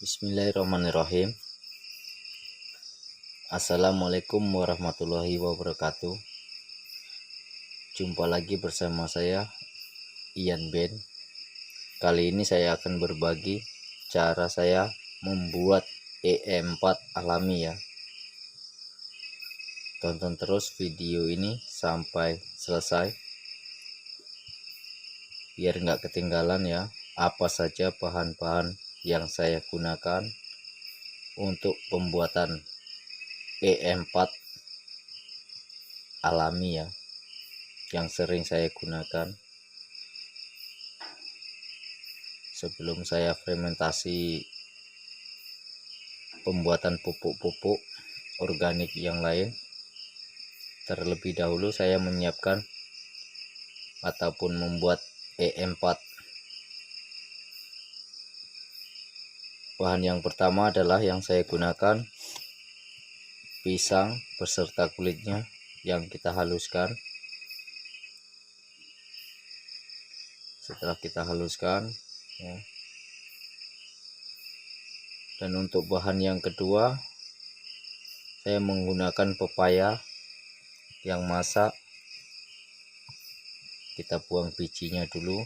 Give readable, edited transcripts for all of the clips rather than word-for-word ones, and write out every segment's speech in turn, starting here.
Bismillahirrahmanirrahim. Assalamualaikum warahmatullahi wabarakatuh. Jumpa lagi bersama saya, Ian Ben. Kali ini saya akan berbagi cara saya membuat EM4 alami ya. Tonton terus video ini sampai selesai biar nggak ketinggalan ya apa saja bahan-bahan yang saya gunakan untuk pembuatan EM4 alami ya, yang sering saya gunakan sebelum saya fermentasi pembuatan pupuk-pupuk organik yang lain. Terlebih dahulu saya menyiapkan ataupun membuat EM4. Bahan yang pertama adalah yang saya gunakan pisang beserta kulitnya yang kita haluskan. Setelah kita haluskan ya. Dan untuk bahan yang kedua saya menggunakan pepaya yang masak. Kita buang bijinya dulu,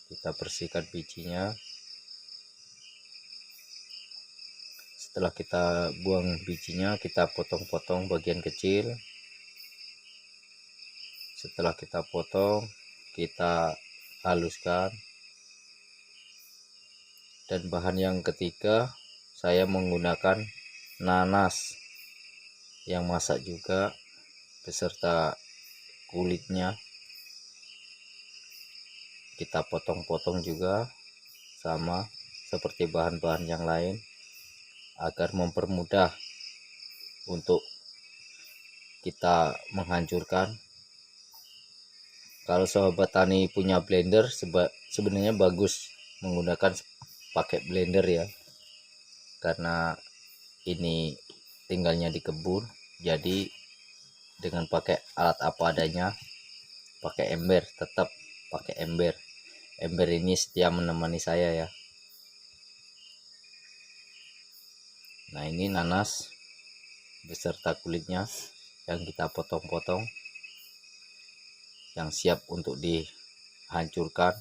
kita bersihkan bijinya. Setelah kita buang bijinya, kita potong-potong bagian kecil. Setelah kita potong, kita haluskan. Dan bahan yang ketiga saya menggunakan nanas yang masak juga beserta kulitnya. Kita potong-potong juga sama seperti bahan-bahan yang lain agar mempermudah untuk kita menghancurkan. Kalau sahabat tani punya blender, sebenarnya bagus menggunakan pakai blender ya, karena ini tinggalnya di kebun, jadi dengan pakai alat apa adanya, pakai ember, tetap pakai ember. Ember ini setia menemani saya ya. Nah, ini nanas beserta kulitnya yang kita potong-potong, yang siap untuk dihancurkan.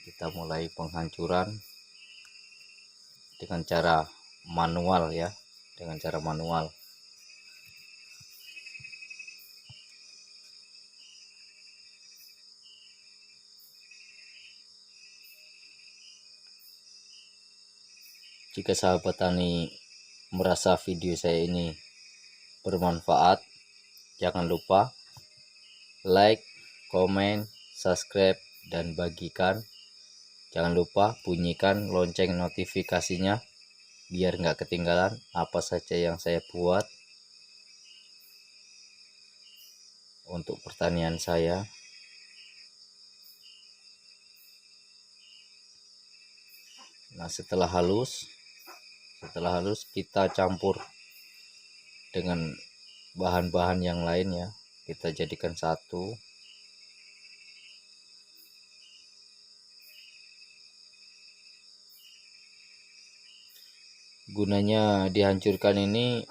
Kita mulai penghancuran dengan cara manual ya, dengan cara manual. Jika sahabat tani merasa video saya ini bermanfaat, jangan lupa like, komen, subscribe, dan bagikan. Jangan lupa bunyikan lonceng notifikasinya biar nggak ketinggalan apa saja yang saya buat untuk pertanian saya. Nah, setelah halus kita campur dengan bahan-bahan yang lain ya, kita jadikan satu. Gunanya dihancurkan ini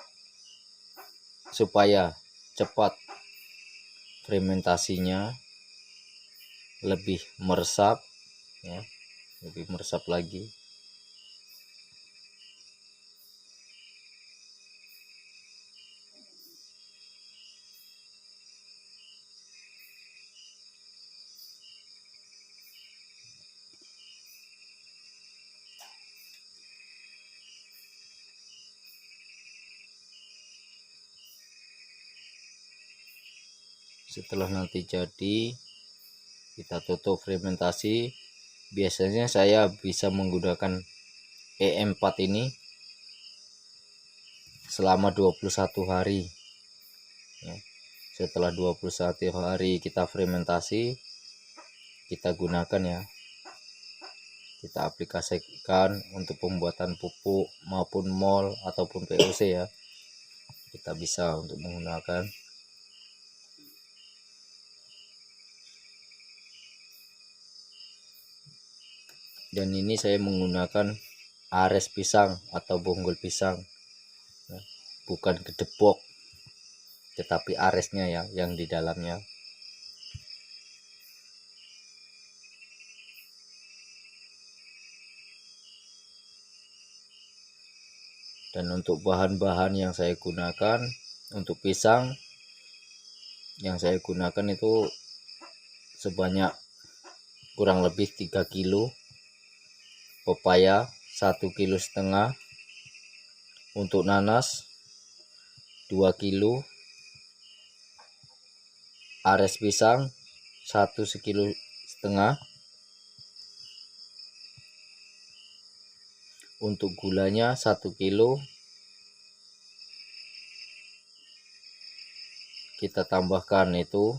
supaya cepat fermentasinya, lebih meresap ya, lebih meresap lagi. Setelah nanti jadi, kita tutup fermentasi. Biasanya saya bisa menggunakan EM4 ini selama 21 hari ya. Setelah 21 hari kita fermentasi, kita gunakan ya, kita aplikasikan untuk pembuatan pupuk maupun mol ataupun POC ya, kita bisa untuk menggunakan. Dan ini saya menggunakan ares pisang atau bonggol pisang, bukan gedebok, tetapi aresnya ya yang di dalamnya. Dan untuk bahan-bahan yang saya gunakan untuk pisang, yang saya gunakan itu sebanyak kurang lebih 3 kilo, pepaya 1,5 kilo, untuk nanas 2 kilo, ares pisang 1,5 kilo, untuk gulanya 1 kilo. Kita tambahkan itu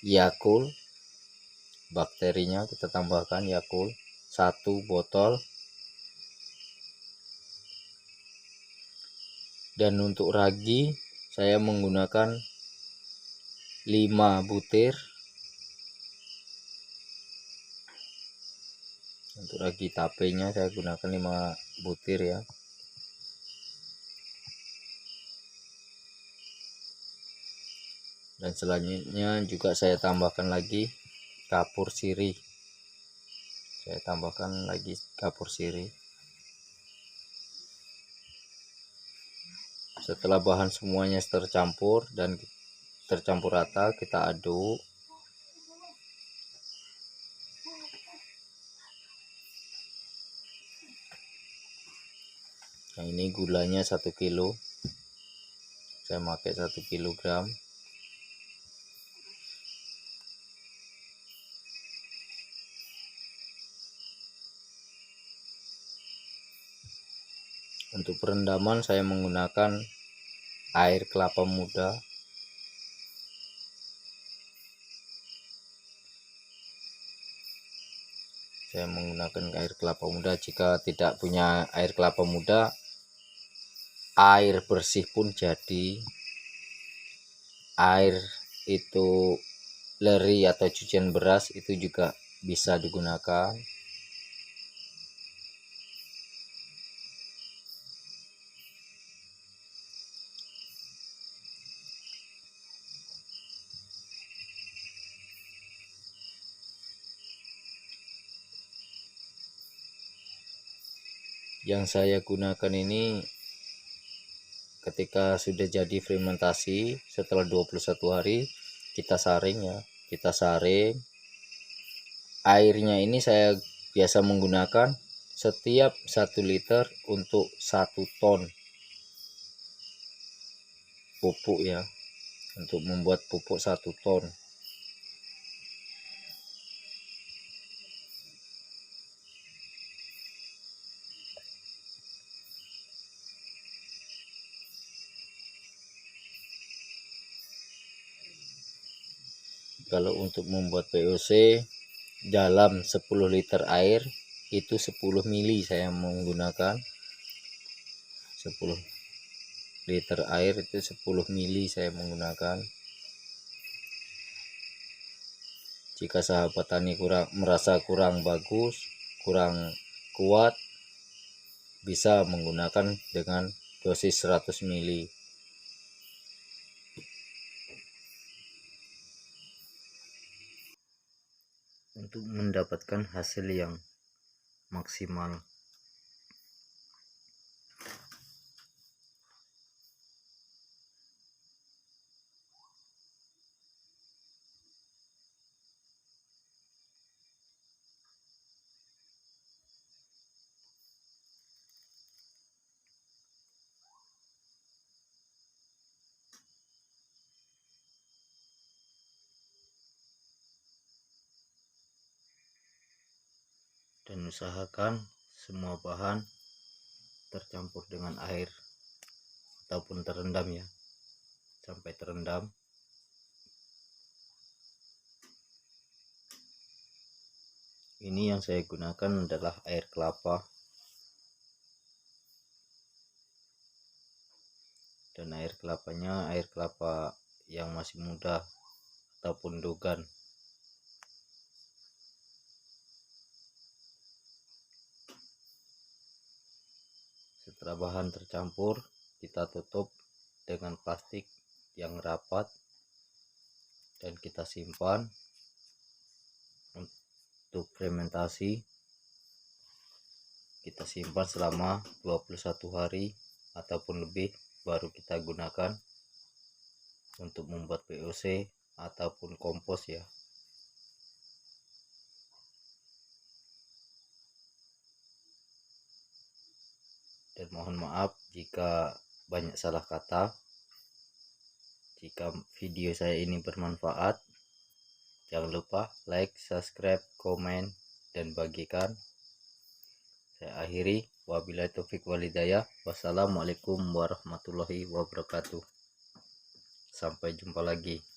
Yakult, bakterinya kita tambahkan Yakult 1 botol. Dan untuk ragi saya menggunakan 5 butir. Untuk ragi tapenya saya gunakan 5 butir ya. Dan selanjutnya juga saya tambahkan lagi kapur sirih. Saya tambahkan lagi kapur sirih. Setelah bahan semuanya tercampur dan tercampur rata, kita aduk. Nah, ini gulanya 1 kilo. Saya pakai 1 kilogram. Untuk perendaman saya menggunakan air kelapa muda. Saya menggunakan air kelapa muda. Jika tidak punya air kelapa muda, air bersih pun jadi. Air itu leri atau cucian beras itu juga bisa digunakan. Yang saya gunakan ini ketika sudah jadi fermentasi, setelah 21 hari kita saring ya. Kita saring. Airnya ini saya biasa menggunakan setiap 1 liter untuk 1 ton pupuk ya. Untuk membuat pupuk 1 ton. Kalau untuk membuat POC dalam 10 liter air itu 10 mili saya menggunakan. 10 liter air itu 10 mili saya menggunakan. Jika sahabat tani merasa kurang bagus, kurang kuat, bisa menggunakan dengan dosis 100 mili. Untuk mendapatkan hasil yang maksimal. Dan usahakan semua bahan tercampur dengan air ataupun terendam ya, sampai terendam. Ini yang saya gunakan adalah air kelapa, dan air kelapanya air kelapa yang masih muda ataupun dogan. Setelah bahan tercampur, kita tutup dengan plastik yang rapat dan kita simpan untuk fermentasi. Kita simpan selama 21 hari ataupun lebih, baru kita gunakan untuk membuat VOC ataupun kompos ya. Dan mohon maaf jika banyak salah kata. Jika video saya ini bermanfaat, jangan lupa like, subscribe, komen, dan bagikan. Saya akhiri, wabillahi taufik walhidayah. Wassalamualaikum warahmatullahi wabarakatuh. Sampai jumpa lagi.